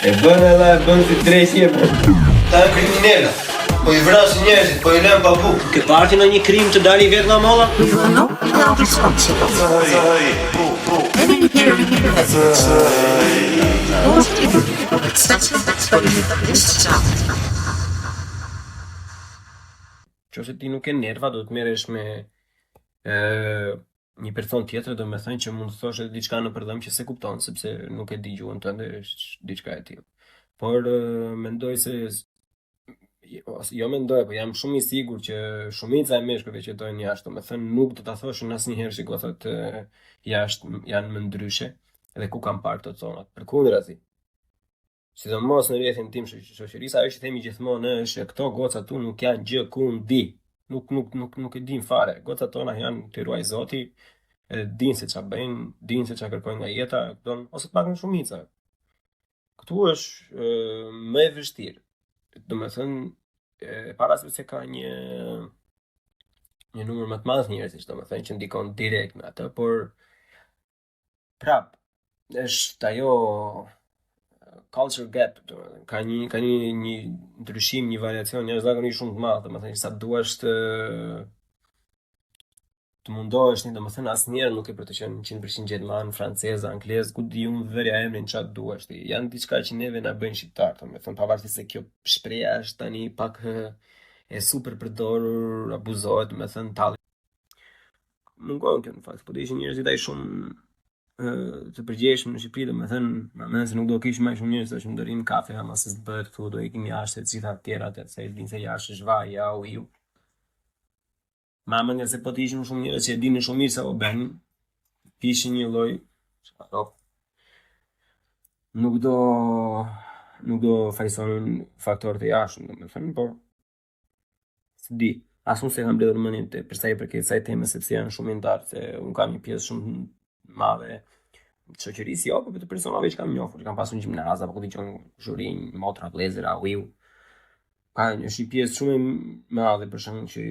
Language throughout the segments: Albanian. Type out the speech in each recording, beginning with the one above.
E bën edhe e bën si drejtje. Ta e kriminella. Po I vrasin njerëzit, po I lën pa buk. Ke parti në një krim të dali vetë nga molla? No, no responsibility. Qose ti nuk e nerva, do të merresh me një person tjetër, do me thënë që mund të thosh edhe diçka në përdëm që se kupton, sepse nuk e di gjuhën tënde, është diçka e tillë. Por mendoj se jo mendoj, po jam shumë I sigurt që shumica e meshkujve që jetojnë jashtë, do me thënë nuk do ta thoshin asnjëherë që gocat jashtë janë më ndryshe, edhe ku kam parë këto thonat. Përkundrazi. Sidomos në rrethin tim shoqërisë, ajo që themi gjithmonë është këto gocat tu nuk janë gjë ku ndi. Nuk e din fare. Gocat tona janë të ruaj Zoti, dinë se çfarë bëjnë, dinë se çfarë kërkojnë nga jeta, ose të paktën shumica. Këtu është më e vështirë. Domethënë para se ka një numër më të madh njerëzish, domethënë që ndikon direkt me atë, por prap është ajo culture gap, ka një ndryshim, një variacion jashtëzakonisht shumë të madh, domethënë sa duash të mundohesh, domethënë asnjëherë nuk e për të qenë 100% gjerman, francez, anglez, ku di unë verja emrin çfarë duash ti. Janë diçka që neve na bëjnë shqiptar, domethënë pavarësisht se kjo shpreha është tani pak e super përdorur, abuzohet, domethënë talli. Mungon kjo në fakt, po do ishin njerëzit ai shumë të përgjeshëm në Shqipëri, domethënë, mendoj se nuk do kishim më shumë njerëz që ndërim kafe, ama se s'bëhet këtu, do ikim jashtë të gjitha të tjerat, se din se jashtë është vaj, ja u iu. Ma mendja se po të ishim shumë njerëz që e dinin shumë mirë sa u bën, kishin një lloj, nuk do fajsonin faktorët e jashtëm, domethënë, por s'di. As unë se kam mbledhur mendjen për sa I përket kësaj teme, sepse janë shumë ndarë, se unë kam një pjesë shumë madhe të shoqërisë, jo, por të personave që kam njohur, që kam pasur në gjimnaz, apo ku dëgjon zhurin, motra, vëllezër, uiu. Ka një pjesë shumë e madhe për shembull që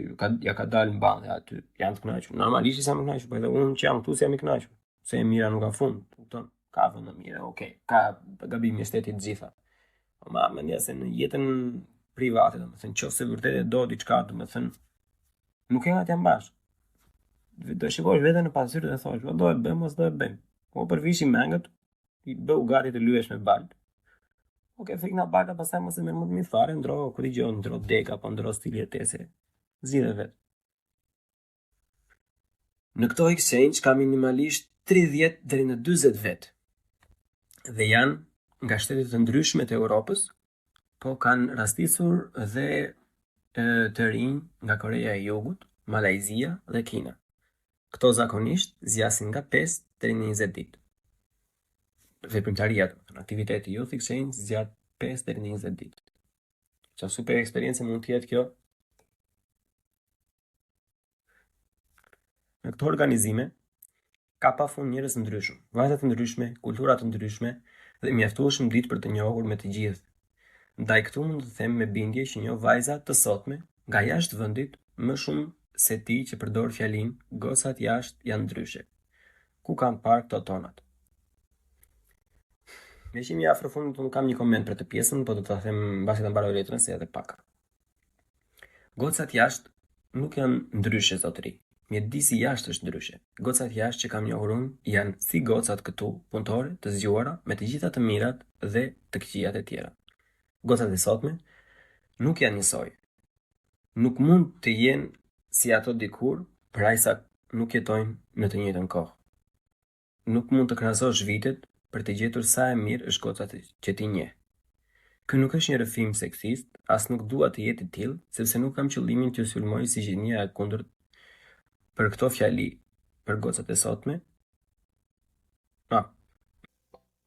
ja ka dalë mballë aty, janë të kënaqur. Normalisht jam I kënaqur, po edhe unë që jam këtu jam I kënaqur. Se e mira nuk ka fund, kupton? Ka vende mira, okay. Ka gabime estetik të gjitha. Ma mendja se në jetën private, domethënë, nëse vërtet e do diçka, domethënë, nuk e gati ambash. Do shikosh veten në pasyrë dhe thosh, do e bëjmë ose do e bëjmë. Po përvishi mengët, I bëu gati të lyesh me bal. Okej, fik na balta, pastaj mos e merr më të mirë fare, ndro kur dëgjon, ndro dek apo ndro stil jetese. Zgjidhe vet. Në këto exchange ka minimalisht 30 deri në 40 vet. Dhe janë nga shtete të ndryshme të Europës, po kanë rastisur dhe të rinj nga Koreja e Jugut, Malajzia dhe Kina. Këto zakonisht zgjasin nga 5 deri në 20 ditë. Veprimtaria, aktiviteti Youth Exchange zgjat 5 deri në 20 ditë. Qa super eksperiencë mund të jetë kjo. Në këto organizime ka pafund njerëz të ndryshëm, vajza të ndryshme, kultura të ndryshme dhe mjaftueshëm ditë për të njohur me të gjithë. Ndaj këtu mund të them me bindje që njoh vajza të sotme nga jashtë vendit më shumë se ti që përdor fjalinë gocat jashtë janë ndryshe. Ku kanë parë këto tonat? Me që mi afro fundit, unë kam një koment për të pjesën, po do të them mbasi ta mbaroj letrën se edhe pak. Gocat jashtë nuk janë ndryshe zotëri. Mjedisi jashtë është ndryshe. Gocat jashtë që kam njohur unë janë si gocat këtu, punëtore, të zgjuara, me të gjitha të mirat dhe të këqijat e tjera. Gocat e sotme nuk janë njësoj. Nuk mund të jenë si ato dikur, për aq sa nuk jetojnë në të njëjtën kohë. Nuk mund të krahasosh vitet për të gjetur sa e mirë është goca që ti njeh. Ky nuk është një rrëfim seksist, as nuk dua të jetë I tillë, sepse nuk kam qëllimin t'ju sulmoj si gjinia e kundërt për këto fjali për gocat e sotme.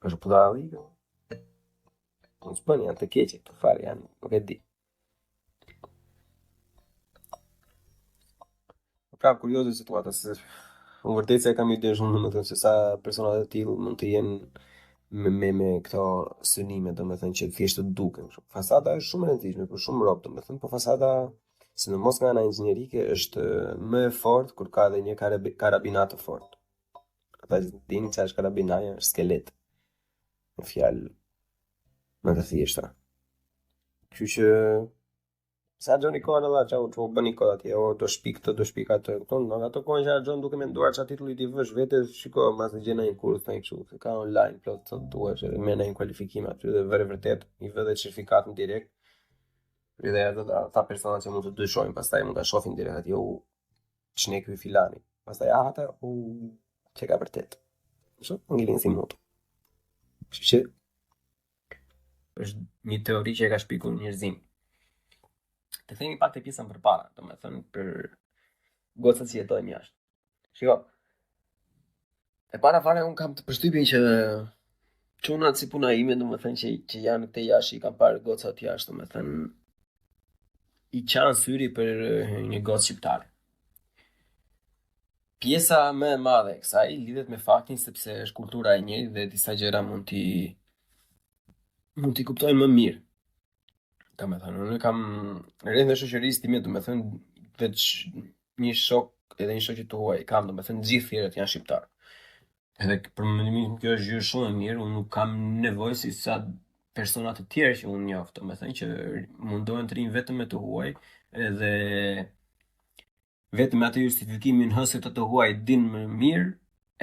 Është budalli. Unë s'bën janë të keqe, të fare janë, nuk e di. Prap kurioze situata se unë vërtet se kam ide shumë domethënë se sa persona të tillë mund të jenë me këto synime, domethënë që thjesht të duken. Fasada është shumë e rëndësishme për shumë rob, domethënë, po fasada sidomos nga ana inxhinierike është më e fortë kur ka edhe një karabinat të fortë. ata që dini që është karabinaja, është skelet. Në fjalë më të thjeshta. Kështu që sa Johnny Cohen alla çau çu bëni kod atje, o do shpik këtë, do shpik atë. Në ato kohë që John duke menduar çfarë titulli ti vësh vetes, shiko mas të gjena një kurs tani kështu, se ka online plot të duash edhe me një kualifikim aty dhe vëre vërtet i vë dhe certifikatën direkt. Ideja do ta persona që mund të dyshojnë, pastaj mund ta shohin direkt atje u ç'ne ky filani. Pastaj ata u që ka vërtet. Kështu, ngjelin si moto. Kështu që është një teori që e ka shpikur njerëzimi. Të themi pak të pjesën përpara, domethënë për gocat që jetojnë jashtë. Shiko, e para fare unë kam të përshtypjen që çunat si puna ime, domethënë që janë këtej jashtë i kam parë gocat jashtë, domethënë i qanë syri për një gocë shqiptare. Pjesa më e madhe e kësaj lidhet me faktin sepse është kultura e njerit dhe disa gjëra mund t'i kuptojnë më mirë. Domethënë, unë kam rreth në shoqërisë time, domethënë veç një shok edhe një shoqë të huaj kam, domethënë të gjithë tjerët janë shqiptar. Edhe për mendimin tim kjo është gjë shumë e mirë, unë nuk kam nevojë si sa persona të tjerë që unë njoh, domethënë që mundohen të rinë vetëm me të huaj edhe vetëm atë justifikimin se të huaj din më mirë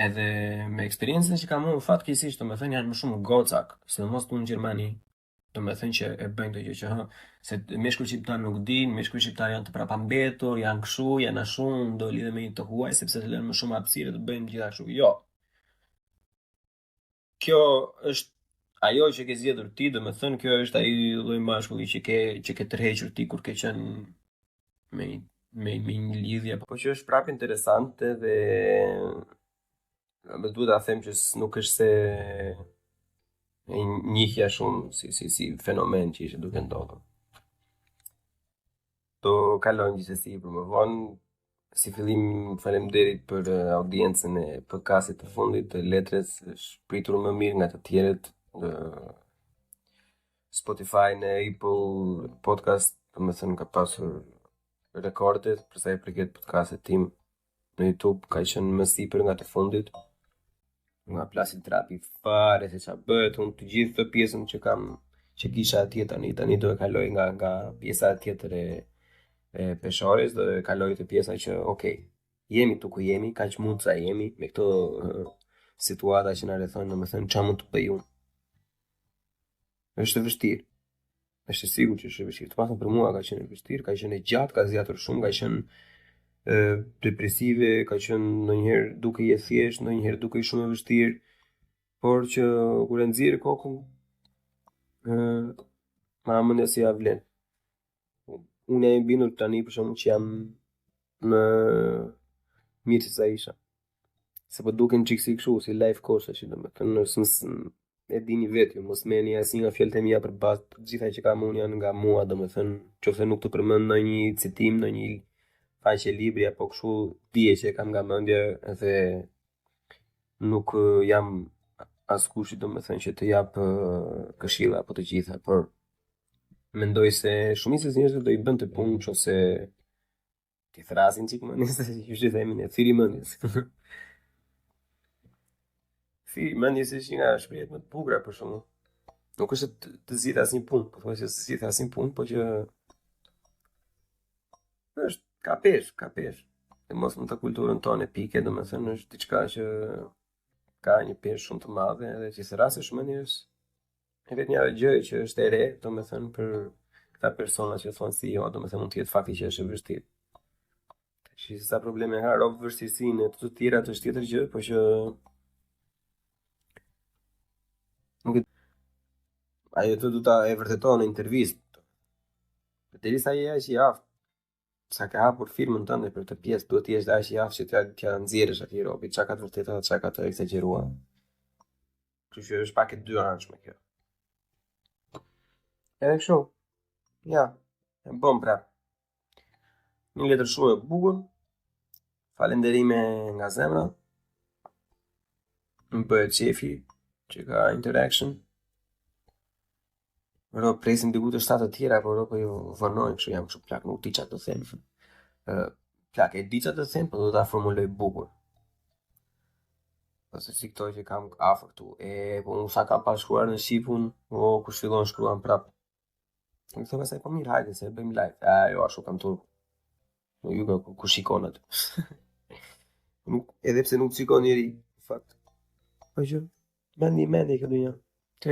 edhe me eksperiencën që kam unë fatkeqësisht domethënë janë më shumë gocak, sidomos këtu në Gjermani. Domethënë që e bëjnë këtë gjë që se meshkuj shqiptar nuk din, meshkuj shqiptar janë të prapambetur, janë kshu, janë ashtu, do lidhe me një të huaj sepse të lënë më shumë hapësirë të bëjnë gjithashtu. Jo. Kjo është ajo që ke zgjedhur ti, domethënë kjo është ai lloj mashkulli që ke tërhequr ti kur ke qenë me një lidhje, po që është prapë interesante dhe më duhet ta them që nuk është se e njihja shumë si fenomen që ishte duke ndodhur. Do kalojmë gjithsesi për më vonë. Si fillim faleminderit për audiencën e podcastit të fundit të letres, është pritur më mirë nga të tjerët. Spotify në Apple Podcast, domethënë ka pasur rekordet për sa i përket podcastit tim. Në YouTube ka qenë më sipër nga të fundit. Nga plasi trapi fare se ç'a bëhet, unë të gjithë të pjesën që kisha atje tani do e kaloj nga pjesa tjetër e peshores, do e kaloj të pjesa që okay, jemi tu ku jemi, kaq mund sa jemi me këto situata që na rrethojnë, domethënë ç'a mund të bëj unë. Është e vështirë. Është sigurt që është e vështirë. Të paktën për mua ka qenë e vështirë, ka qenë e gjatë, ka zgjatur shumë, ka qenë depresive, ka qenë ndonjëherë duke i thjesht, ndonjëherë duke i shumë e vështirë, por që kur e nxjerr kokën ma mendja se ja vlen. Unë jam bindur tani për shkakun që jam më mirë se sa isha. Se po duken çik si kështu, si life coach tash, domethënë e dini vetë, mos merrni asnjë nga fjalët e mia për bazë, të gjitha që kam unë janë nga mua, domethënë, nëse nuk të përmend ndonjë citim, ndonjë faqe libri apo kështu, dije që e kam nga mendja dhe nuk jam askush domethënë që të jap këshilla apo të gjitha, por mendoj se shumica e njerëzve do i bënte punë nëse ti thrasin çik mendjes, ju themi ne thiri mendjes. Thiri mendjes është një nga shprehjet më të bukura për shkakun. Nuk është të zgjidh asnjë punë, po thua se të zgjidh asnjë punë, po që është ka pesh. E mos në të kulturën tonë epike, domethënë është diçka që ka një pesh shumë të madhe edhe që thrasesh mendjes. E vetë një gjë që është e re, domethënë për këta persona që thonë si jo, domethënë mund të jetë fakti që është e vështirë. Që sa probleme ka rob vështirësinë e të tjera të është tjetër gjë, po që nuk e ajo të du ta e vërteton në intervistë. Derisa je aq i aftë, sa ka hapur firmën tënde për të pjesë, duhet të jesh aq i aftë që t'ja nxjerrësh atij robi, çka ka të vërtetë, çka ka të eksagjeruar. Kështu që është pak e dyanshme kjo. Edhe kështu. Ja, e bëm pra. Një letër shumë e bukur. Falenderime nga zemra. Më bëhet qefi që ka interaction. Ro presim diku të shtatë të tjera, por po ju vonojnë, kështu jam kështu plak, nuk di çfarë të them. Plak, e di çfarë të them, por do ta formuloj bukur. ose si këto që kam afër këtu. Po unë sa kam pas shkruar në Shqipun, o kur fillon shkruan prap. Unë thënë pastaj po mirë, hajde se bëjmë live. Jo, ashtu kam turp. No, ju ku shikon atë. Edhe pse nuk shikon njeri, në fakt. Po që, mendi këtë një. Të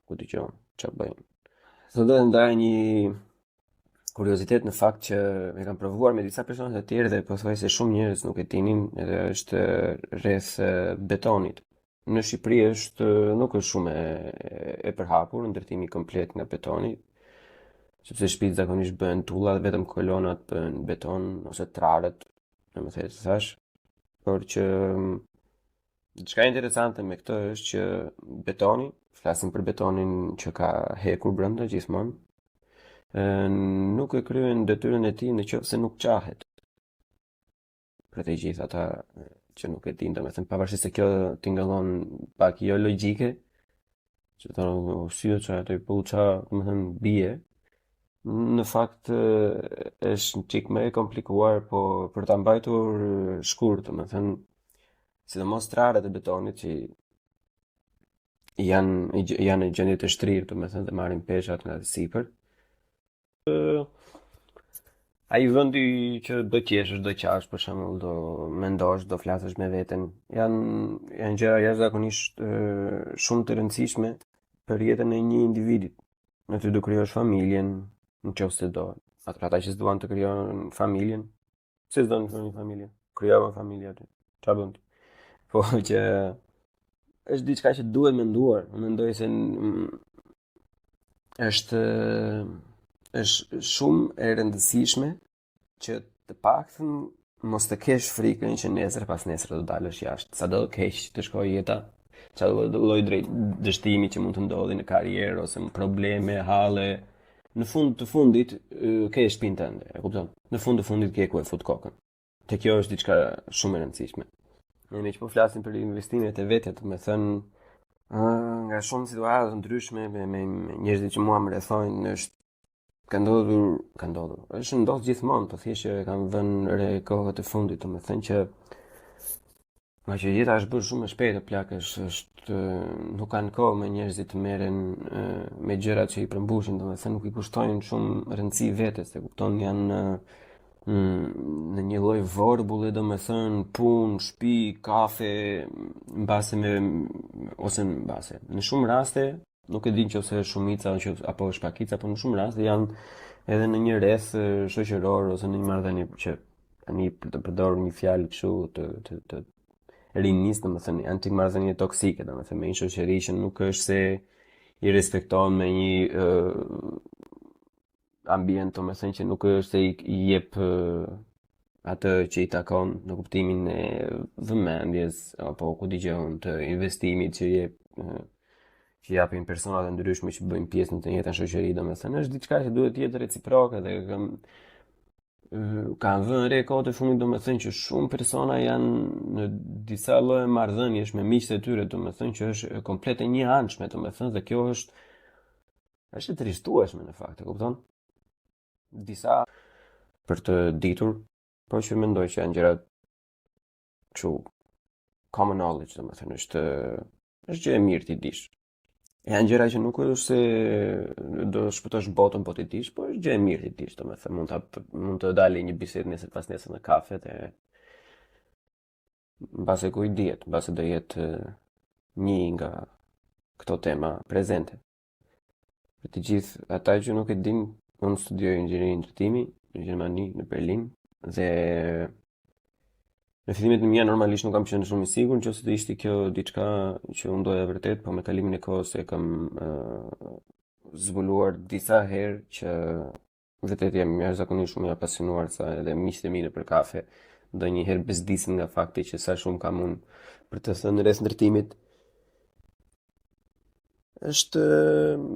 ku t'i qonë, që bëjmë. Së do të ndaj një kuriozitet në fakt që e kam provuar me disa personat të tjerë dhe pothuajse shumë njerëz nuk e dinin, edhe është rreth betonit. Në Shqipëri është nuk është shumë e përhapur ndërtimi komplet nga betoni, sepse shtëpitë zakonisht bëhen tulla dhe vetëm kolonat bëhen beton ose trarët, domethënë thash, por që diçka interesante me këtë është që betoni, flasim për betonin që ka hekur brenda gjithmonë, nuk e kryen detyrën e tij nëse nuk qahet. Për të gjithë ata që nuk e dinë, domethënë pavarësisht se kjo tingëllon pak jo logjike, që thonë si do çaj atë puça, domethënë bie. Në fakt është një çik më e komplikuar, po për ta mbajtur shkurt, domethënë sidomos trarët e betonit që janë në gjendje të shtrirë, domethënë dhe marrin peshat nga sipër. Ai vendi që do qeshësh, do qash, për shembull, do mendosh, do flasësh me veten, janë gjëra jashtëzakonisht shumë të rëndësishme për jetën e një individi. Në ty do krijosh familjen, nëse do. Ata që s'duan të krijojnë familjen, pse s'do të krijojnë familje? Krijojnë familje aty. Çfarë bën ti? Po që është diçka që duhet menduar. Unë mendoj se është është shumë e rëndësishme që të paktën mos të kesh frikën që nesër pas nesër do dalësh jashtë. Sado keq të shkojë jeta, çdo lloj drejt dështimi që mund të ndodhi në karrierë ose probleme, halle, në fund të fundit ke shtëpinë tënde, e kupton? Në fund të fundit ke ku e fut kokën. Te kjo është diçka shumë e rëndësishme. Ne që po flasim për investimet e vetja, të me thënë, nga shumë situata të ndryshme me njerëzit që mua më rrethojnë, ka ndodhur. Është ndodhur gjithmonë, po thjesht që kam vënë re kohët e fundit, të me thënë që nga që jeta është bërë shumë e shpejtë, plak është nuk kanë kohë me njerëzit të merren me gjërat që i përmbushin, domethënë nuk i kushtojnë shumë rëndësi vetes, e kupton, janë në një lloj vorbulli, domethënë punë, shtëpi, kafe, mbase. Në shumë raste, nuk e di nëse është shumica apo është pakica, por në shumë raste janë edhe në një rreth shoqëror ose në një marrëdhënie që tani të përdor një fjalë kështu të rinis, domethënë janë çik marrëdhënie toksike, domethënë me një shoqëri që nuk është se i respekton me një ambient, domethënë që nuk është se i jep atë që i takon në kuptimin e vëmendjes apo ku digjon të investimit që që japin persona të ndryshme që bëjnë pjesë në të njëjtën shoqëri, domethënë është diçka që duhet të jetë reciproke dhe kanë vënë re kohët e fundit, domethënë që shumë persona janë në disa lloje marrëdhëniesh me miqtë e tyre, domethënë që është komplet e njëanshme, domethënë dhe kjo është e trishtueshme në fakt, e kupton? Disa për të ditur, po që mendoj që janë gjëra kështu common knowledge, domethënë është gjë e mirë ti dish. Janë gjëra që nuk është se do shpëtosh botën po ti dish, po është gjë e mirë ti dish, domethënë mund të dalë një bisedë nesër pas nesër në kafe dhe mbase ku i dihet, mbase do jetë një nga këto tema prezente. Për të gjithë ata që nuk e dinë, unë studioj inxhinieri ndërtimi në Gjermani, në Berlin, dhe në fillimet e mia normalisht nuk kam qenë shumë i sigurt nëse do ishte kjo diçka që unë doja vërtet, po me kalimin e kohës e kam zbuluar disa herë që vërtet jam jashtëzakonisht shumë i apasionuar sa edhe miqtë e mi nëpër kafe ndonjëherë bezdisin nga fakti që sa shumë kam unë për të thënë rreth ndërtimit. Është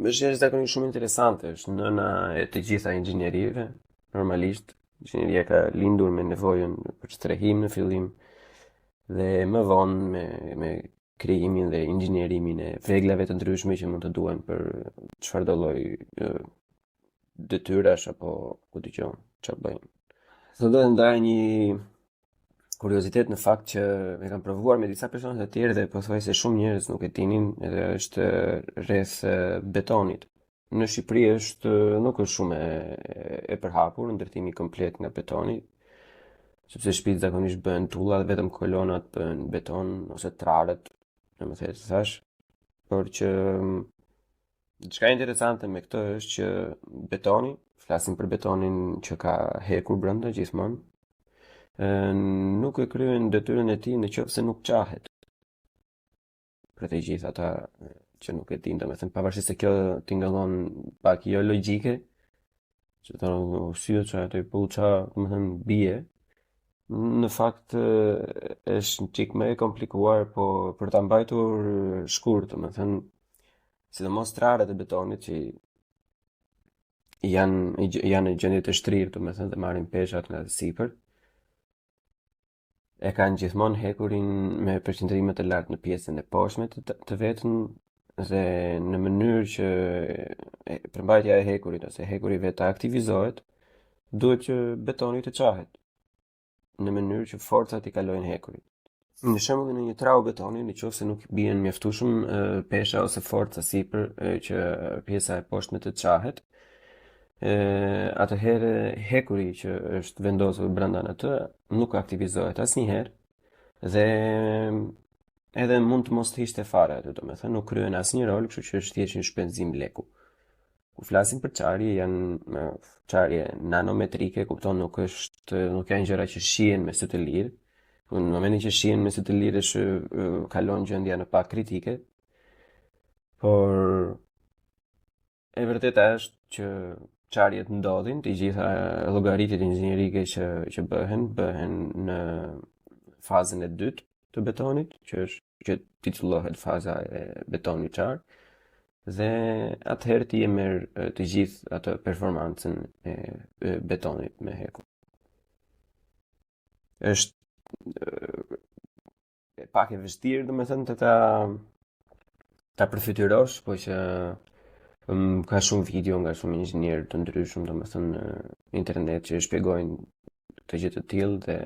jashtëzakonisht shumë interesante, është nëna e të gjitha inxhinierive, normalisht. Inxhinieria ka lindur me nevojën për strehim në fillim dhe më vonë me krijimin dhe inxhinierimin e veglave të ndryshme që mund të duhen për çfarëdo lloj detyrash apo ku dijon çfarë bëjnë. Sot do të ndaj një kuriozitet në fakt që e kam provuar me disa persona të tjerë dhe pothuajse shumë njerëz nuk e dinin, edhe është rreth betonit. Në Shqipëri është nuk është shumë e përhapur ndërtimi komplet nga betoni, sepse shtëpitë zakonisht bëhen tulla dhe vetëm kolonat bëhen beton ose trarët, domethënë thash, por që diçka interesante me këtë është që betoni, flasim për betonin që ka hekur brenda gjithmonë, nuk e kryen detyrën e tij nëse nuk qahet. Për të gjithë ata që nuk e dinë, domethënë pavarësisht se kjo tingëllon pak jo logjike, që thonë si do çaj ato puça, domethënë bie. Në fakt është një çik më e komplikuar, po për ta mbajtur shkurt, domethënë sidomos trarët e betonit që janë në gjendje të shtrirë, domethënë dhe marrin peshat nga sipër, e kanë gjithmonë hekurin me përqendrime të lartë në pjesën e poshtme të vetën dhe në mënyrë që përmbajtja e hekurit ose hekuri vetë ta aktivizohet, duhet që betoni të qahet në mënyrë që forcat i kalojnë hekurit. Në shembull në një trau betoni, nëse nuk bien mjaftueshëm pesha ose forca sipër që pjesa e poshtme të qahet, atëherë hekuri që është vendosur brenda në të nuk aktivizohet asnjëherë dhe edhe mund të mos të hiqte fare aty, domethënë nuk kryen asnjë rol, kështu që është thjesht një shpenzim leku. Kur flasim për çarje, janë çarje nanometrike, kupton, nuk janë gjëra që shihen me sy të lirë. Në momentin që shihen me sy të lirë kalon gjendja në pak kritike, por e vërteta është që çarjet ndodhin, të gjitha llogaritjet inxhinierike që bëhen në fazën e dytë të betonit, që titullohet faza e betonit çar, dhe atëherë ti e merr të gjithë atë performancën e betonit me hekur. Është pak e vështirë, domethënë ta përfytyrosh, po që ka shumë video nga shumë inxhinierë të ndryshëm, domethënë në internet që shpjegojnë të gjë të tillë dhe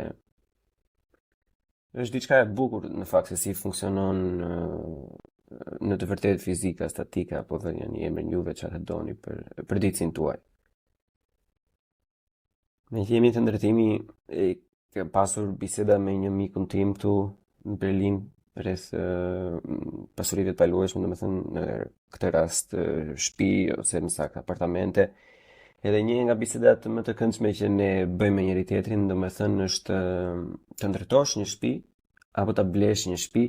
është diçka e bukur në fakt se si funksionon në të vërtetë fizika, statika, apo dhe një emër juve çfarë doni për përditësin tuaj. Ne që jemi të ndërtimi, kam pasur biseda me një mikun tim këtu në Berlin rreth pasurive të paluajshme, domethënë në këtë rast shtëpi ose më saktë apartamente. Edhe një nga bisedat më të këndshme që ne bëjmë me njëri tjetrin, domethënë është të ndërtosh një shtëpi apo ta blesh një shtëpi.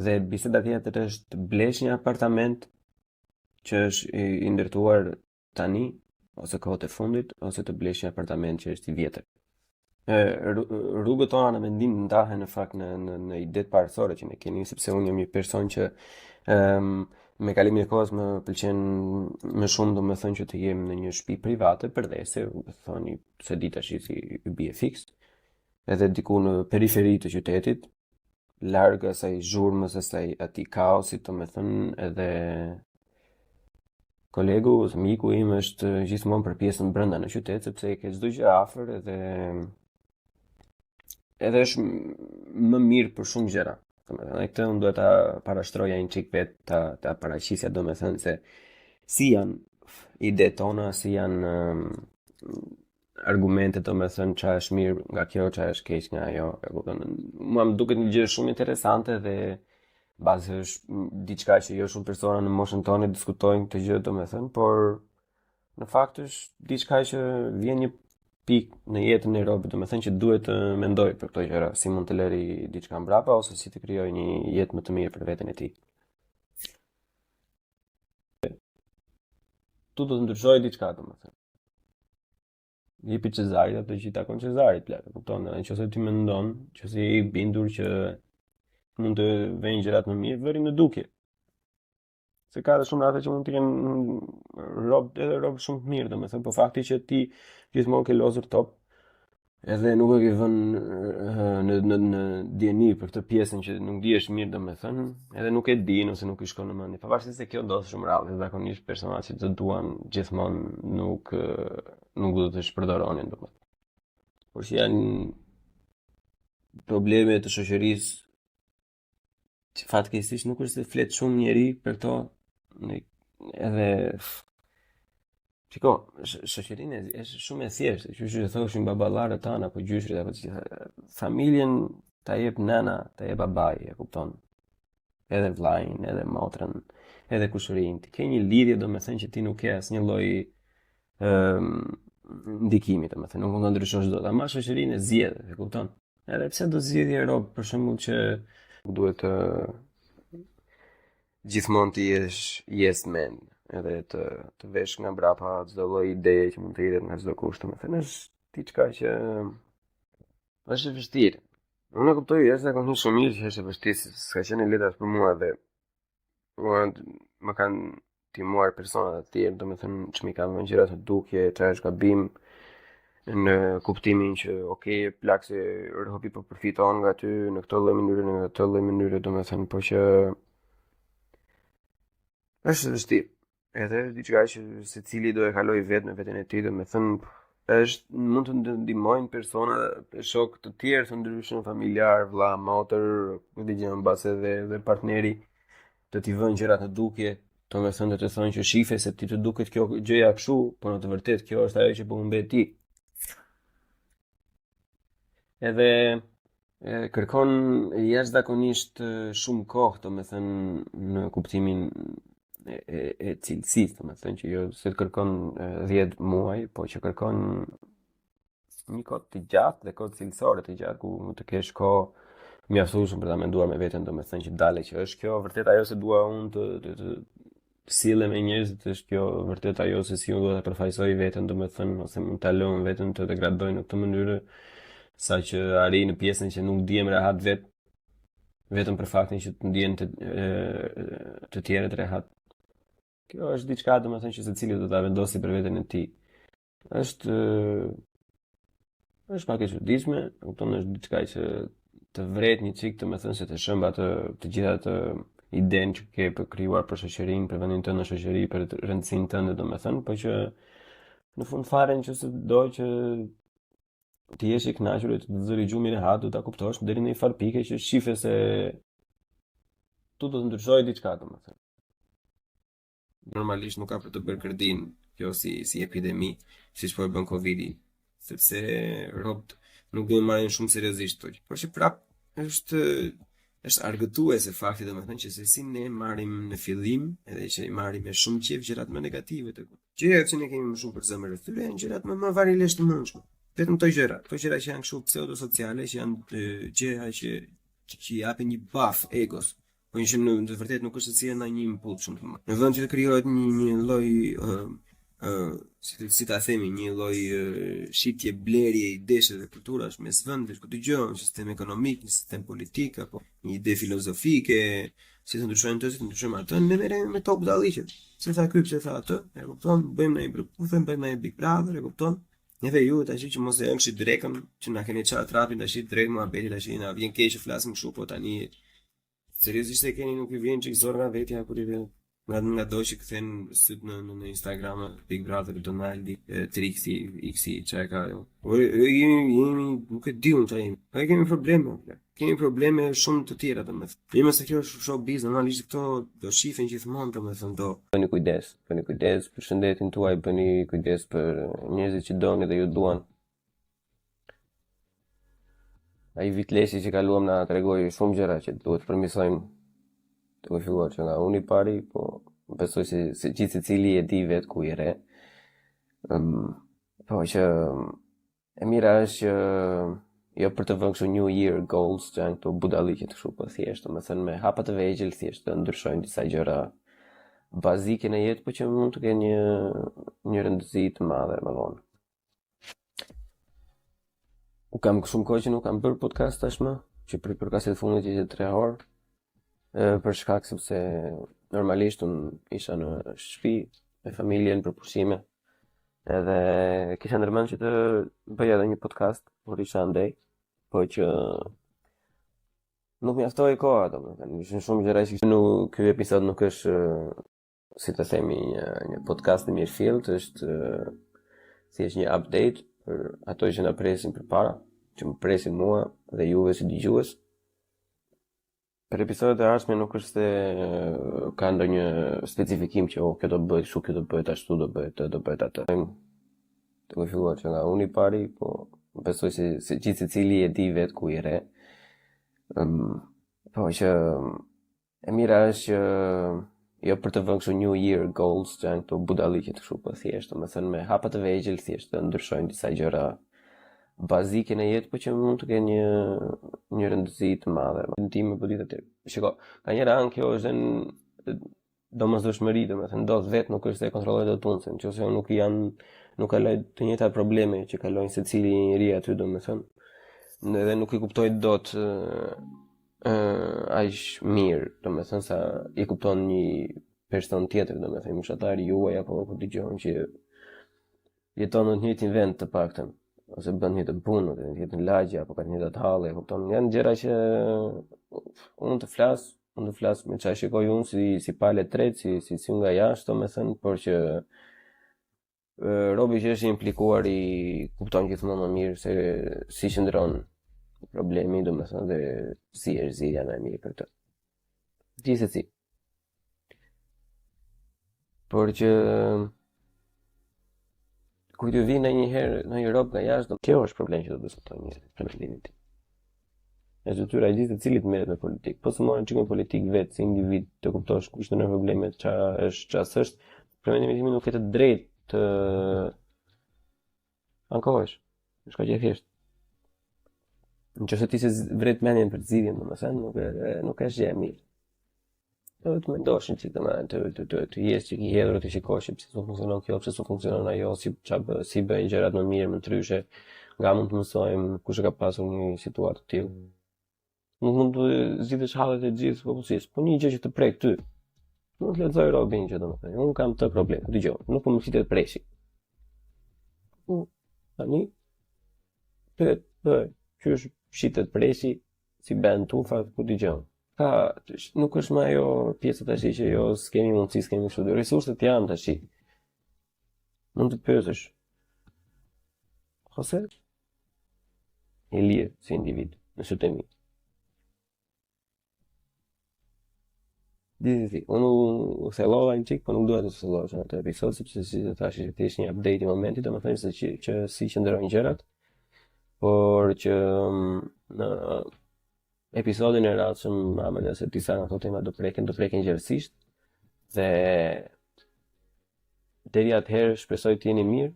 Dhe biseda tjetër është të blesh një apartament që është i ndërtuar tani ose kohët e fundit, ose të blesh një apartament që është i vjetër. Rrugët tona në mendim ndahen në fakt në idetë parësore që ne kemi, sepse unë jam një person që me kalimin e kohës më pëlqen më shumë, domethënë, që të jem në një shtëpi private përdhese, thoni se di tash si i bie fiks, edhe diku në periferi të qytetit, larg asaj zhurmës, asaj atij kaosit, domethënë, edhe kolegu ose miku im është gjithmonë për pjesën brenda në qytet, sepse e ke çdo gjë afër edhe është më mirë për shumë gjëra. Domethënë këtë unë duhet ta parashtroja një çik vetë, ta paraqisja, domethënë se si janë idetë tona, si janë argumentet, domethënë çfarë është mirë nga kjo, çfarë është keq nga ajo. Mua më duket një gjë shumë interesante dhe bazë është diçka që jo shumë persona në moshën tonë diskutojnë këtë gjë, domethënë, por në fakt është diçka që vjen një pikë në jetën e robit, domethënë që duhet të mendoj për këto gjëra, si mund të lëri diçka mbrapa ose si të krijoj një jetë më të mirë për veten e tij. Tu do të ndryshoj diçka, domethënë. Jepi Cezarit atë që i takon Cezarit, plak, e kupton? Nëse ti mendon, nëse je i bindur që mund të vënë gjërat më mirë, vëri në dukje. Se ka edhe shumë raste që mund të kenë rob shumë të mirë, domethënë, po fakti që ti gjithmonë ke lozur top, edhe nuk e ke vënë në dieni për këtë pjesën që nuk dihesh mirë, domethënë, edhe nuk e din ose nuk i shkon në mendje. Pavarësisht se kjo ndodh shumë rrallë, zakonisht personat që të duan gjithmonë nuk do të shpërdoronin, domethënë. por që janë probleme të shoqërisë që fatkeqësisht nuk është se flet shumë njeri për to, edhe shiko, shoqërinë është shumë e thjeshtë, që thoshin baballarët tanë apo gjyshrit apo familjen ta jep nëna, ta jep babai, e kupton? Edhe vllajin, edhe motrën, edhe kushërinë. Ti ke një lidhje, domethënë që ti nuk ke asnjë lloj ndikimi, domethënë nuk mund ta ndryshosh dot. Ama shoqërinë e zgjedh, e kupton? Edhe pse do zgjidhje rob për shembull që duhet të gjithmonë të jesh yes man, edhe të vesh nga brapa çdo lloj ideje që mund të jetë nga çdo kusht, domethënë është diçka që është e vështirë. Unë e kuptoj, është zakonisht shumë mirë që është e vështirë, s'ka qenë lehtë as për mua dhe më kanë timuar persona të tjerë, domethënë që mi kanë vënë gjëra të dukje, çfarë është gabim, në kuptimin që okay, plak se robi po përfiton nga ty në këtë lloj mënyre, në këtë lloj mënyre, domethënë, po që është e vështirë. Edhe diçka që secili do e kaloj vetë në veten e tij, domethënë është mund të ndihmojnë persona, shok të tjerë të ndryshëm, familjar, vëlla, motër, këtë gjë mbas edhe partneri të t'i vënë gjëra të dukje, domethënë të thonë që shife se ti të duket kjo gjëja kështu, por në të vërtetë kjo është ajo që po humbet ti. Edhe kërkon jashtëzakonisht shumë kohë, domethënë në kuptimin e cilësisë, domethënë që jo se të kërkon 10 muaj, po që kërkon një kohë të gjatë dhe kohë cilësore të gjatë ku të kesh kohë mjaftueshme për ta menduar me veten, domethënë që dale që është kjo vërtet ajo se dua unë të sillem me njerëzit, është kjo vërtet ajo se si unë do ta përfaqësoj veten, domethënë ose mund ta lëm veten të degradoj në këtë mënyrë sa që arij në pjesën që nuk ndihem rehat vetëm për faktin që të ndihen të tjerët rehat. Kjo është diçka domethënë që secili do ta vendosë për veten e tij. Është pak e çuditshme, kupton, është diçka që të vret një çik, domethënë se të shëmb atë të gjitha atë idenë që ke për krijuar për shoqërinë, për vendin tënd në shoqëri, për rëndësinë tënde, domethënë, por që në fund fare nëse do që ti jesh i kënaqur të zëri gjumi rehat, do ta kuptosh deri në një far pike që shife se tu do të ndryshojë diçka, domethënë. Normalisht nuk ka për të bërë kërdin kjo si epidemi, siç po e bën Covidi, sepse robt nuk do të marrin shumë seriozisht këto. Por që prap është argëtuese fakti domethënë që se si ne marrim në fillim, edhe që i marrim me shumë qejf gjërat më negative të gjërat që ne kemi më shumë për zemër rreth tyre, janë gjërat më varilesh të mundshme. Vetëm këto gjëra që janë kështu pseudosociale, që janë gjëra që japin një buff egos. Po që në të vërtetë nuk është se si ndaj një impull shumë të madh. Në vend që të krijohet një lloj si ta themi, një lloj shitje blerje idesh dhe kulturash mes vendeve ku dëgjojnë sistem ekonomik, një sistem politik apo një ide filozofike, si të ndryshojnë të, si të ndryshojnë atë, ne merrem me top dalliqe. Se tha ky, pse tha atë, e kupton? Bëjmë ndonjë grupë, bëjmë ndonjë Big Brother, e kupton? Edhe ju tash që mos e ëngshi drekën, që na keni çfarë trapin tash drejt muhabeti tash na vjen keq që flasim kështu, po tani seriozisht e keni, nuk i vjen çik zor nga vetja kur i vjen nga do që kthen syt në Instagram Big Brother Donaldi, Trixi, Xi, çka ka. Jemi nuk e di unë çfarë jemi. Ne kemi probleme. Kemi probleme shumë të tjera domethënë. Jemi se kjo është showbiz, normalisht këto do shifen gjithmonë domethënë do. Bëni kujdes për shëndetin tuaj, bëni kujdes për njerëzit që doni dhe ju duan. Ai Vitleshi që kaluam na tregoi shumë gjëra që duhet të përmirësojmë. Të filluar që nga unë i pari, po besoj se gjithë secili e di vetë ku i re. Po që e mira është që jo për të vënë kështu New Year goals, që janë këto budalliqe të kështu, po thjesht, domethënë me hapa të vegjël thjesht të ndryshojnë disa gjëra bazike në jetë, po që mund të kenë një rëndësi të madhe më vonë. U kam shumë kohë që nuk kam bërë podcast tashmë, që për podcastet fundit ishte 3 orë, për shkak sepse normalisht unë isha në shtëpi me familjen për pushime, edhe kisha ndërmend që të bëja edhe një podcast, por isha andej, po që nuk mjaftoi koha, domethënë ishin shumë gjëra që ky episod nuk është si të themi një podcast i mirëfillt, është thjesht një update, për ato që na presin përpara, që më presin mua dhe juve si dëgjues. Për episodet e ardhshme nuk është se ka ndonjë specifikim që kjo do bëhet kështu, kjo do bëhet ashtu, do bëhet atë. Të ku filluar që nga unë i pari, po besoj se gjithë secili e di vetë ku i re. Po që e mira është që jo për të vënë kështu New Year goals, që janë këto budalliqe të kështu, po thjesht, domethënë me hapa të vegjël thjesht të ndryshojnë disa gjëra bazike në jetë, po që mund të kenë një rëndësi të madhe. Ndime po ditë atë. Shiko, ka njëra anë kjo është domosdoshmëri, domethënë ndodh vetë, nuk është se e kontrolloj dot punën, nëse nuk kaloj të njëjtat probleme që kalojnë secili njeri aty, domethënë, edhe nuk i kuptoj dot aq mirë, domethënë sa i kupton një person tjetër, domethënë moshatari juaj apo ku dëgjon që jeton në të njëjtin vend të paktën, ose bën një të punë, ose një të lagje apo ka një të halle, e kupton? Janë gjëra që unë të flas me çfarë shikoj unë si palë tret, si nga jashtë, domethënë, por që robi që është implikuar i kupton gjithmonë më mirë se si qëndron problemi, domethënë, dhe si është zgjidhja më e mirë për të. Gjithsesi. Por që kur të vi ndonjëherë në Europë nga jashtë, kjo është problem që do të diskutojmë për mendimin tim. Është detyra e gjithë secilit merret me politikë. Po të marrë çikun politikë vetë si individ, të kuptosh kush janë problemet, çfarë është, për mendimin tim nuk ke të drejtë të ankohesh. Është kaq e thjeshtë. Nëse ti se vret mendjen për zgjidhjen, domethënë, nuk është gjë e mirë. Do të mendoshin që të jesh që i hedhur të shikosh pse s'u funksionon kjo, pse s'u funksionon ajo, si bëjnë gjërat më mirë, më ndryshe, nga mund të mësojmë kush e ka pasur një situatë të tillë. Nuk mund të zgjidhësh hallet e gjithë popullsisë, po një gjë që të prek ty. Mund të lexoj Robin që domethënë, unë kam të problem, dëgjoj, nuk po më flitet preshi. Tani qysh shitet preshi si bën tufa ku dëgjon. Nuk është më ajo pjesa tash që jo s'kemi mundësi, s'kemi kështu. Resurset janë tash. Mund të pyesësh. Ose e lirë si individ, nëse të mi. Dizisi, unë u thellova një çik, po nuk dua të thellohesh në atë episod, sepse si të thash që thjesht një update i momentit, domethënë se që si qëndrojnë gjërat, por që në episodin e radhshëm mendoj se disa nga ato tema do preken gjerësisht dhe deri atëherë shpresoj të jeni mirë.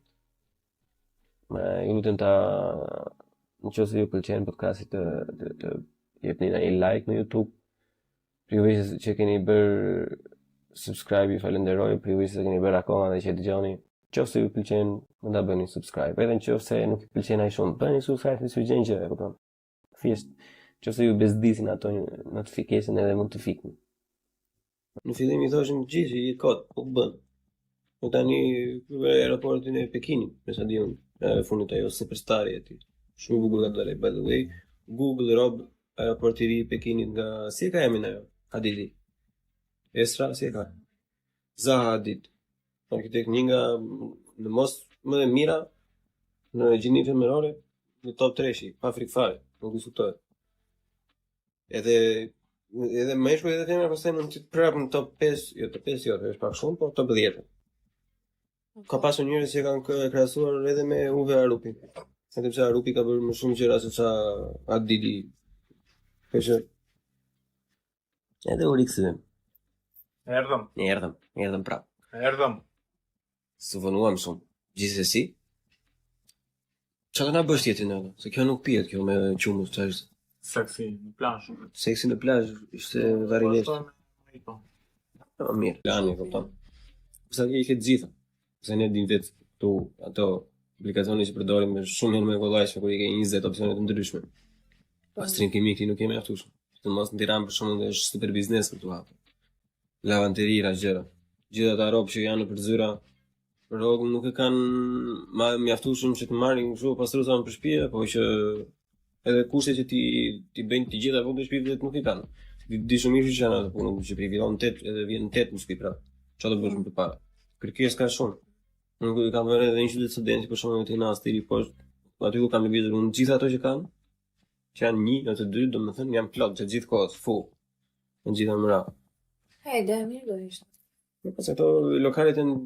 Ju lutem nëse ju pëlqen podcasti të jepni një like në YouTube. Për ju që keni bërë subscribe, ju falenderoj, për ju që keni bërë akoma dhe që dëgjoni. Nëse ju pëlqen, mund ta bëni subscribe. Edhe nëse nuk ju pëlqen ai shumë, bëni subscribe nëse ju gjen gjë, e kupton. Thjesht nëse ju bezdisin ato notification edhe mund të fikni. Në fillim i thoshin gjithë që i kot, po bën. Po tani në aeroportin e Pekinit, me sa di unë, në fundit ajo superstari e tij. Shumë bukur ka dalë, by the way. Google Rob aeroporti i ri i Pekinit nga si e ka emrin ajo? Hadidi. Esra si e ka? Zaha Hadid. Arkitekt një nga në mos më e mira në gjinitë femërore në top 3-shi, pa frikë fare, nuk diskutohet. Edhe meshkuj edhe femra pastaj mund të prapë në top 5, jo top 5 jo, është pak shumë, por top 10. Ka pasur njerëz që kanë krahasuar edhe me Uwe Arupi. Sepse Arupi ka bërë më shumë gjëra se sa Hadidi. Kështu. Edhe u rikthyen. Erdhëm prapë. Erdhëm. Së vonuam shumë. Gjithsesi. Çfarë na bësh tjetër në ato? Se kjo nuk pihet kjo me qumë çfarë është. Seksi në plazh. Seksi në plazh ishte varilesh. Po mirë. Plani, kupton. Sa i ke të gjitha. Se ne dim vetë tu ato aplikacione që përdorim me shumë më kollajshme kur i ke 20 opsione të ndryshme. Pastrim kimik ti nuk kemi aftuar. Të mos në Tiranë për shembull është super biznes për tu hapur. Lavanterira gjëra. Gjithë ata rroba që janë për zyra, rrogën nuk e kanë mjaftueshëm që të marrin kështu pastruesa për shtëpi, po që edhe kushtet që ti bëjnë të gjitha vonë shtëpive nuk i kanë. Di shumë mirë që janë ato punë që privilegon 8 edhe vjen 8 në shtëpi pra. Çfarë do bësh më përpara? Kërkesë ka shumë. Nuk i kam vënë edhe një qytet studenti për shembull në Astiri poshtë, aty ku kam lëvizur unë gjithë ato që kanë, që janë një ose dy, domethënë janë plot që gjithë kohës, full. Në gjitha mëra. Hey, dhe mirë do ishte. Në pas ato lokalet janë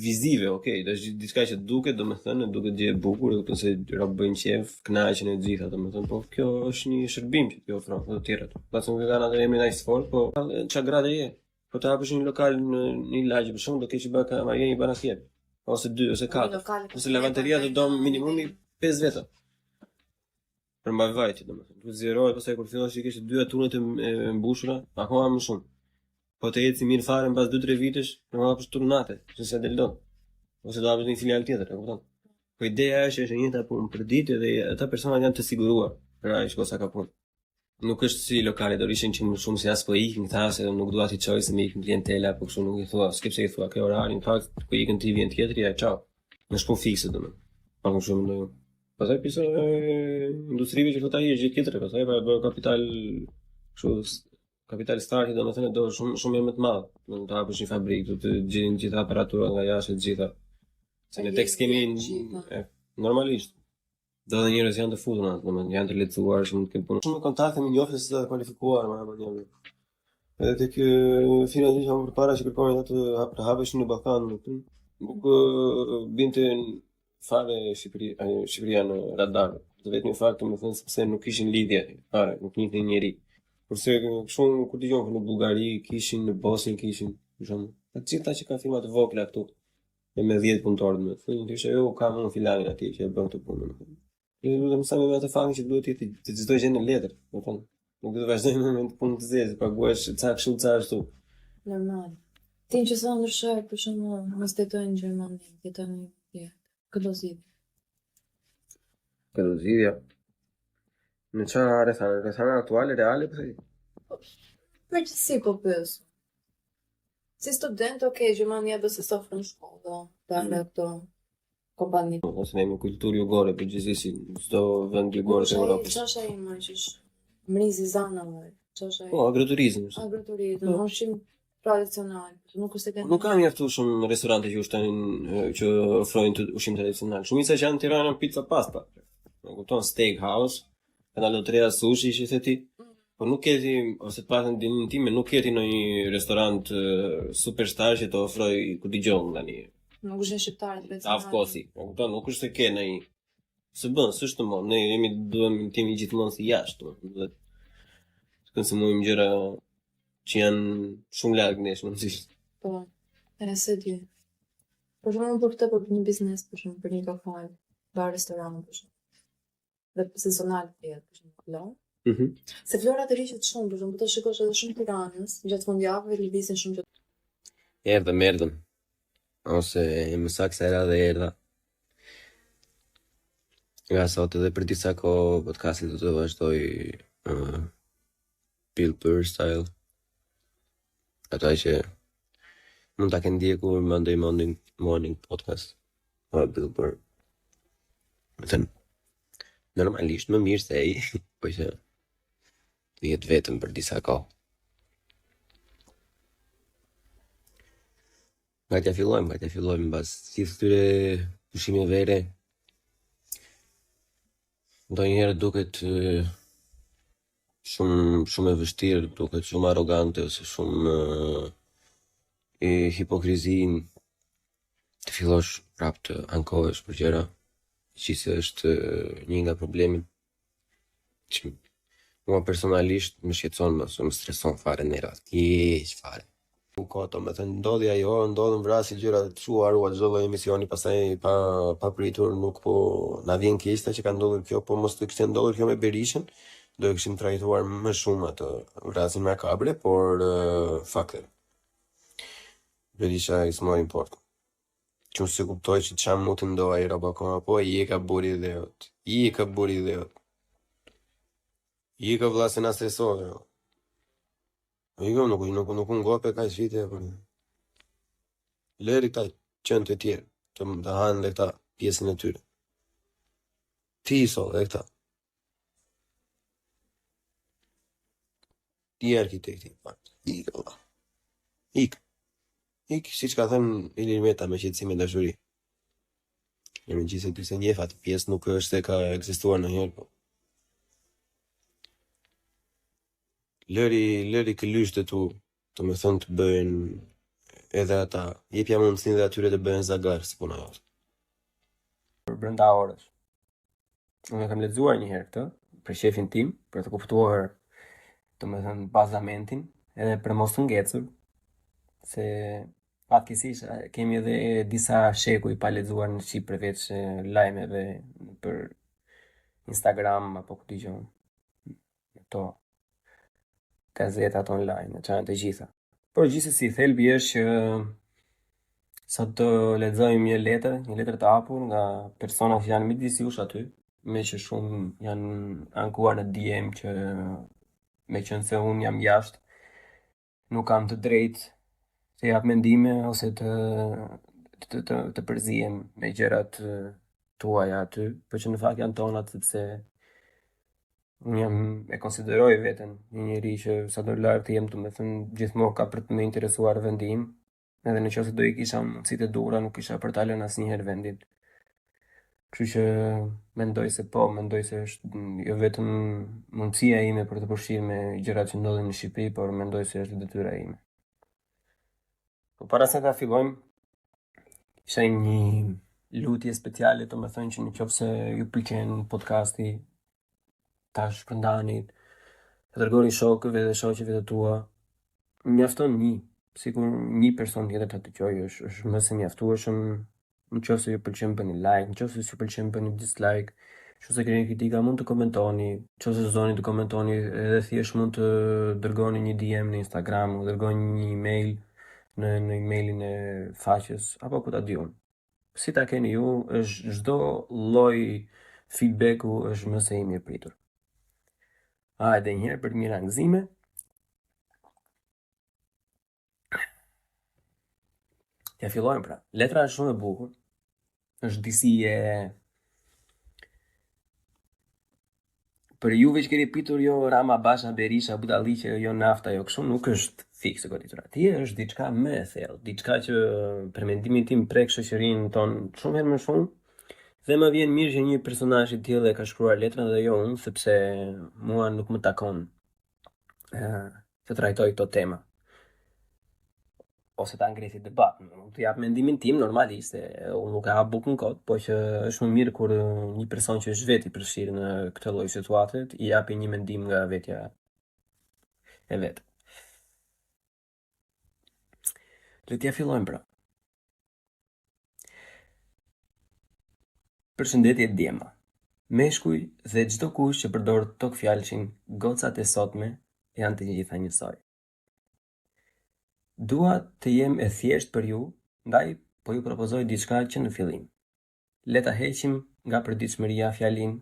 vizive, okay, do është diçka që duket, domethënë, duket gjë e bukur, do të thotë se rob bëjnë qef, kënaqen e gjitha, domethënë, po kjo është një shërbim që ti ofron të tjerët. Pasi nuk e kanë atë emrin aq fort, po çagrade je. Po të hapësh një lokal në një lagje për shembull, do kesh baka marrë një banakjet, ose 2 ose 4. Ose lavanteria do dom minimumi 5 veta. Për mbajvajtje domethënë. Ku zgjerohet pastaj kur fillosh i kesh 2 tunet e mbushura, akoma më shumë. Po të eci mirë fare mbas 2-3 vitesh, normal hapësh turnate, se sa del dot. Ose do hapësh një filial tjetër, e kupton? Po ideja është e njëjta punë për ditë dhe ata personat janë të siguruar për ai që ka punë. Nuk është si lokale do ishin që më shumë se as po ikin këta se nuk dua ti çoj se më ikin klientela apo kështu nuk i thua, s'ke pse i thua ke orarin, në fakt ku ikën ti vjen tjetri ja çao. Në shpo fikse domethënë. Pa më shumë ndonjë. Pastaj pisa industrive që thotë ai është gjë tjetër, pastaj para do kapital kështu kapital start domethënë do shumë më të madh. Do të hapësh një fabrikë, do të gjejnë gjithë aparatura nga jashtë të gjitha. Se në tekst kemi normalisht. Do dhe njerëz janë të futur atë, domethënë janë të lehtësuar që mund të kenë punë. Shumë kontakte me njoftës të kualifikuar më anë. Edhe tek finalisht jam përpara që kërkojnë të hapesh në Ballkan, nuk binte fare Shqipëria në radar. Dhe vetëm fakti më thënë sepse nuk kishin lidhje fare, nuk njihnin njëri. Kurse shumë kur dëgjon në Bullgari kishin, në Bosnjë kishin, për shembull. Të gjitha që kanë firma të vogla këtu. Me 10 punëtorë domethënë, thjesht ajo ka një filanin atje që e bën këtë punë domethënë. Lutem sa me atë faktin që duhet të çdo gjë në letër, domethënë. Nuk do të vazhdojmë me punë të zezë, paguash ca kështu ca ashtu. Normal. Ti që sa ndryshoj, për shembull, mos jetoj në Gjermani, jetoj në tjetër. Këto zgjidhja. Në çfarë rrethana aktuale reale po thëj? Përgjithësi po pyes. Si student, okay, Gjermania do se ofron shkollë, dalë këto kompani. Ose ne me kulturë jugore, përgjithësi çdo vend jugor të Evropës. Çfarë ai më që mrizi zanave? Çfarë? Po, agroturizëm. Agroturizëm, ushqim tradicional. Nuk është se Nuk kam mjaftu shumë restorante që ushtojnë që ofrojnë ushqim tradicional. Shumica që janë në Tiranë janë pizza pasta. E kupton, steakhouse, kanal do treja sushi që the ti. Po nuk keti, ose të paktën dinin time, nuk keti në një restorant superstar që të ofroj ku dëgjon tani. Nuk është shqiptarët Afkosi. E kupton, nuk është se ke në një së bën, s'është më. Ne duhem timi gjithmonë si jashtë, domethënë. Të konsumojmë gjëra që janë shumë larg nesh, normalisht. Po. Nëse di. Për shembull për këtë për një biznes, për shembull për një kafe, bar restoran për shembull. Dhe sezonal për shembull. Se florat e rishit shumë, për shembull, të shikosh edhe shumë Tiranës, gjatë fundjavëve lëvizin shumë gjatë. Erdhëm. Ose më saktë era dhe erdha. Nga sot edhe për disa kohë podcasti do të vazhdoj Bill Burr style. Ata që mund ta kenë ndjekur Monday morning podcast. Bill Burr. Thënë, normalisht më mirë se ai, po që të jetë vetëm për disa kohë. Nga t'ja fillojmë mbas gjithë këtyre pushimeve vere. Ndonjëherë duket shumë e vështirë, duket shumë arrogante ose shumë e hipokrizin të fillosh prapë të ankohesh për gjëra, që është një nga problemet që mua personalisht më shqetëson më streson fare nera, keq fare. Koto, me thënë, ndodhen vrasi gjëra të shuar, çdo lloj emisioni, pastaj pa pritur, nuk po na vjen keq që ka ndodhur kjo, po mos të kishte ndodhur kjo me Berishën, do e kishim trajtuar më shumë atë vrasin makabre, por fakte. Berisha is more important. Që se kuptoj që çam mund të ndoj roba akoma, po i e ka buri ideot. I ka vlasin na stresove. Nuk unë gope ka shvite, për leri këta qënë të tjerë, të hanë dhe këta pjesën e tyre. Ti iso dhe këta. Ti arkitekti, ikë. Ik, siç ka thënë Ilir Meta me qetësim e dashuri. Në megjithëse ty se njeh atë pjesë nuk është se ka ekzistuar ndonjëherë, po. Lëri këlyshtë tu, të me thënë të bëhen edhe ata, jepja mundësinë dhe atyre të bëhen zagar, si puna jote. Për brenda orës. Unë kam lexuar një herë këtë, për shefin tim, për të kuptuar, të me thënë, bazamentin, edhe për mos të ngecur, se fatkeqësisht kemi edhe disa shekuj pa lexuar në Shqip përveç lajmeve për Instagram apo ku dijon. Ato gazetat online, çfarë të gjitha. Por gjithsesi thelbi është që sot të lexojmë një letër të hapur nga persona që janë midis jush aty, me që shumë janë ankuar në DM që me qenë se unë jam jashtë, nuk kam të drejtë të jap mendime ose të përzihem me gjërat tuaja aty, por që në fakt janë tonat sepse unë e konsideroj veten një njeri që sa do lart të jem, të me thënë, gjithmonë ka për të më interesuar vendi im, edhe në qoftë se do i kisha mundësitë e duhura, nuk kisha për ta lënë asnjëherë vendin. Kështu që mendoj se është jo vetëm mundësia ime për të përfshirë me gjërat që ndodhin në Shqipëri, por mendoj se është detyra ime. Po para se ta fillojmë, isha një lutje speciale, të me thënë që në qoftë se ju pëlqen podcasti, ta shpërndani, të dërgoni shokëve dhe shoqeve të tua. Mjafton sikur një person tjetër ta dëgjojë, është më se mjaftueshëm. Në qoftë se ju pëlqen bëni like, në qoftë se ju pëlqen bëni dislike, nëse keni kritika mund të komentoni, nëse zoni të komentoni, edhe thjesht mund të dërgoni një DM në Instagram, dërgoni një email në emailin e faqes apo ku ta diun. Si ta keni ju, është çdo lloj feedbacku është më se i mirëpritur. Hajde një herë për të mira gëzime. Ja fillojmë pra. Letra është shumë e bukur. Është disi për juve që keni pitur jo Rama, Basha, Berisha, Budalliqe, jo nafta, jo kështu, nuk është fikse goditur atje, është diçka më e thellë, diçka që për mendimin tim prek shoqërinë tonë shumë herë më shumë. Dhe më vjen mirë që një personazh i tillë e ka shkruar letrën dhe jo unë, sepse mua nuk më takon të trajtoj këto tema. Ose ta ngresi debat, nuk të jap mendimin tim normalisht, unë nuk e hap bukën kot, po që është më mirë kur një person që është vetë i përfshirë në këtë lloj situate i japi një mendim nga vetja e vet. Le t'ja fillojmë pra. Përshëndetje djema. Meshkuj dhe çdo kush që përdor tok fjalshin gocat e sotme janë të gjitha njësoj. Dua të jem e thjesht për ju, ndaj po ju propozoj diçka që në fillim. Le ta heqim nga përditshmëria fjalin,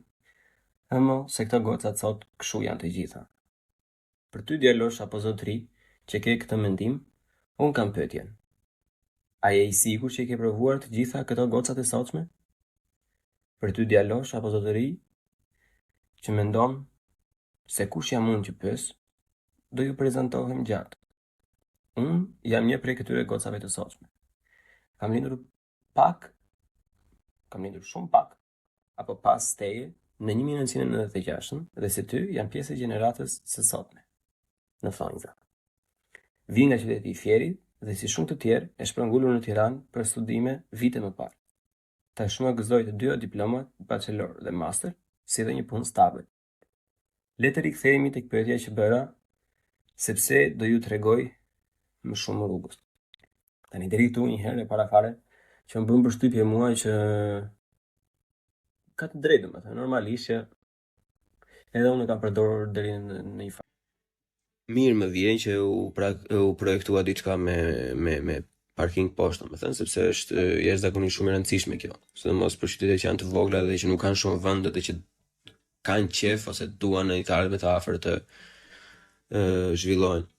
ëmo se këto gocat sot kshu janë të gjitha. Për ty djalosh apo zotëri që ke këtë mendim, unë kam pyetjen. A je i sigurt që i ke provuar të gjitha këto gocat e sotme? Për ty djalosh apo zotëri që mendon se kush jam unë që pyes, do ju prezantohem gjatë. Unë jam një prej këtyre gocave të sotme. Kam lindur shumë pak, apo pas teje, në 1996 dhe si ty jam pjesë e gjeneratës së sotme, në Thonjza. Vi nga qyteti i Fierit dhe si shumë të tjerë e shpërngulur në Tiranë për studime vite më parë. Tashmë gëzoj të dyja diplomat, bachelor dhe master, si dhe një punë stabile. Le të rikthehemi tek pyetja që bëra, sepse do ju tregoj më shumë rrugës. Tani deri këtu një herë e para fare që më bën përshtypje mua që ka të drejtë, domethënë normalisht që edhe unë kam përdorur deri në një fazë. Mirë më vjen që u projektua diçka me parking poshtë, domethënë, sepse është jashtëzakonisht shumë e rëndësishme kjo. Sidomos për qytetet që janë të vogla dhe që nuk kanë shumë vende dhe që kanë qef ose duan në të ardhmen të afër të zhvillohen.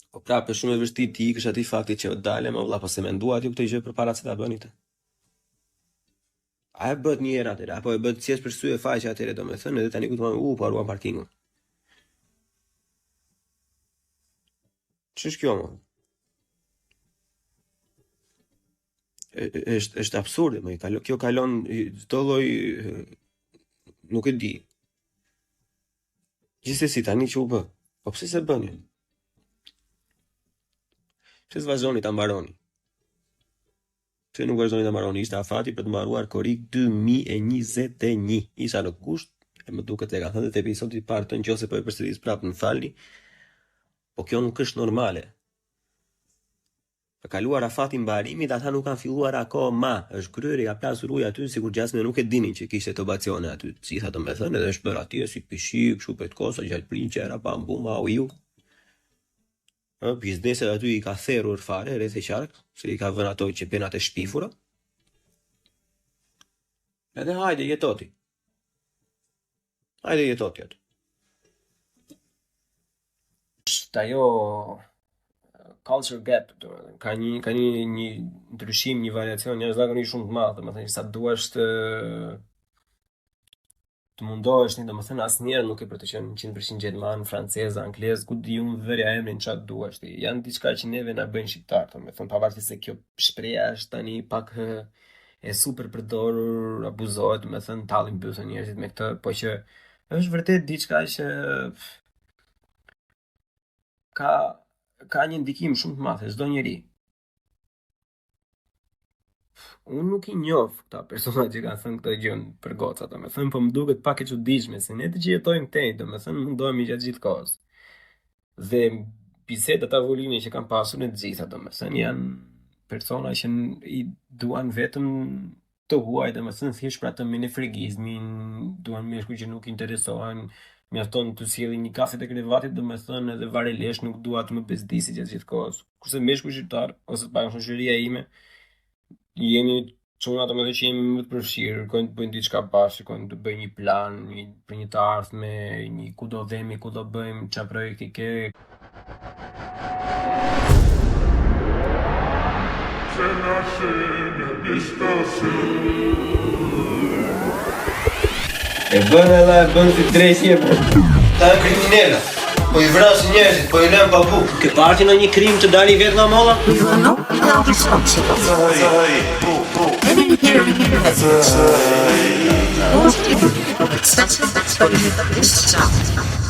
Po prapë është shumë e vështirë ti ikësh aty fakti që dalem, o vlla, po se menduat ju këtë gjë përpara se ta bëni të. A e bët një herë atëre, apo e bët si për sy e faqe atëre, domethënë, edhe tani ku thon, po haruam parkingun. Ç'është kjo më? është absurde, kjo kalon çdo lloj, nuk e di. Gjithsesi tani që u bë, po pse se bëni? Pse s'vazhdoni ta mbaroni? Pse nuk vazhdoni ta mbaroni? Ishte afati për të mbaruar korrik 2021. Isha në kusht, e më duket e ka thënë te episodi i parë, nëse po e përsëris prapë, më falni. Po kjo nuk është normale. Ka kaluar afati mbarimit, ata nuk kanë filluar akoma. Është kryer, ka plasur ujë aty sikur gjasme nuk e dinin që kishte tobacione aty. Gjithë ato më thënë, edhe është bërë atje si pishik, kështu për të kosa, gjallë prinqera, bambuma, uju. Bizneset aty i ka therrur fare, rreth e qark, se i ka vënë ato që penat e shpifura. Edhe hajde jetoti. Hajde jetoti aty. Është ajo culture gap, ka një ndryshim, një variacion jashtëzakonisht shumë të madh, domethënë sa duash të mundohesh, domethënë asnjëherë nuk e për të qenë 100% gjerman, francez, anglez, ku di unë vërja emrin çfarë duash ti. Janë diçka që neve na bëjnë shqiptar, domethënë pavarësisht se kjo shpreha është tani pak e super përdorur, abuzohet, domethënë tallin mbyllën njerëzit me këtë, po që është vërtet diçka që ka një ndikim shumë të madh çdo njeri. Unë nuk i njoh këta persona që kanë thënë këtë gjë për goca, domethënë po më duket pak e çuditshme se ne të që jetojmë këtej, domethënë mundohemi gjatë gjithë kohës. Dhe bisedat avoline që kanë pasur në të gjitha, domethënë janë persona që i duan vetëm të huaj, domethënë thjesht për atë me fregizmin, duan meshkuj që nuk interesohen. Mjafton të sjellin një kafe te krevatit, domethënë edhe varelesh, nuk dua të më bezdisi gjatë gjithë kohës. Kurse meshkuj shqiptar ose pak shoqëria ime jemi çuna domethënë që jemi më të përfshirë, kërkojnë të bëjnë diçka bashkë, kërkojnë të bëjnë një plan, për një të ardhme, një ku do vemi, ku do bëjmë, çfarë projekti ke. E bën si drejtje, ta kriminella. Po i vrasin njerëzit, po i lën pa bukë. Ke parti në një krim të dali vetë nga molla? You are not held responsible. Most people expect this from this job.